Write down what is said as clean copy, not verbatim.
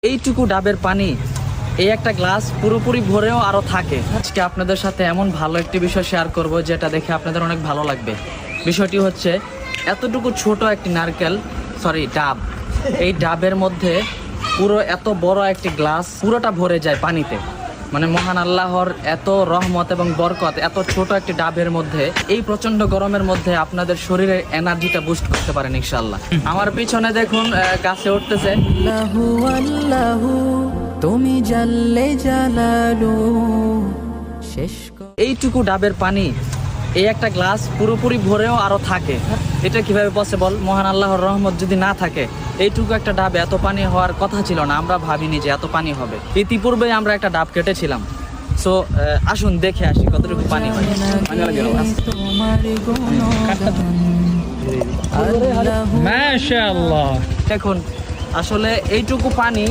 এইটুকু ডাবের পানি এই একটা গ্লাস পুরোপুরি ভরেও আরো থাকে। আজকে আপনাদের সাথে এমন ভালো একটি বিষয় শেয়ার করব যেটা দেখে আপনাদের অনেক ভালো লাগবে। বিষয়টি হচ্ছে এতটুকু ছোট একটি ডাব, এই ডাবের মধ্যে পুরো এত বড় একটি গ্লাস পুরোটা ভরে যায় পানিতে। মানে মহান আল্লাহর এত রহমত এবং বরকত এত ছোট একটি ডাবের মধ্যে এই প্রচন্ড গরমের মধ্যে আপনাদের শরীরের এনার্জিটা বুস্ট করতে পারেন ইনশাআল্লাহ। আমার পিছনে দেখুন গাছে উঠতেছে আল্লাহু আল্লাহু তুমি জাল্লে জালালু শেষ এইটুকু ডাবের পানি এই একটা গ্লাস পুরোপুরি ভরেও আরো থাকে। এটা কিভাবে পসিবল? মহান আল্লাহর রহমত যদি না থাকে এইটুকু একটা ডাবে এত পানি হওয়ার কথা ছিল না। আমরা ভাবিনি যে এত পানি হবে। ইতিপূর্বে আমরা একটা ডাব কেটেছিলাম। সো আসুন দেখে আসি কতটুকু পানি হয়। তোমার গুণগান মাশাআল্লাহ। দেখুন আসলে এইটুকু পানি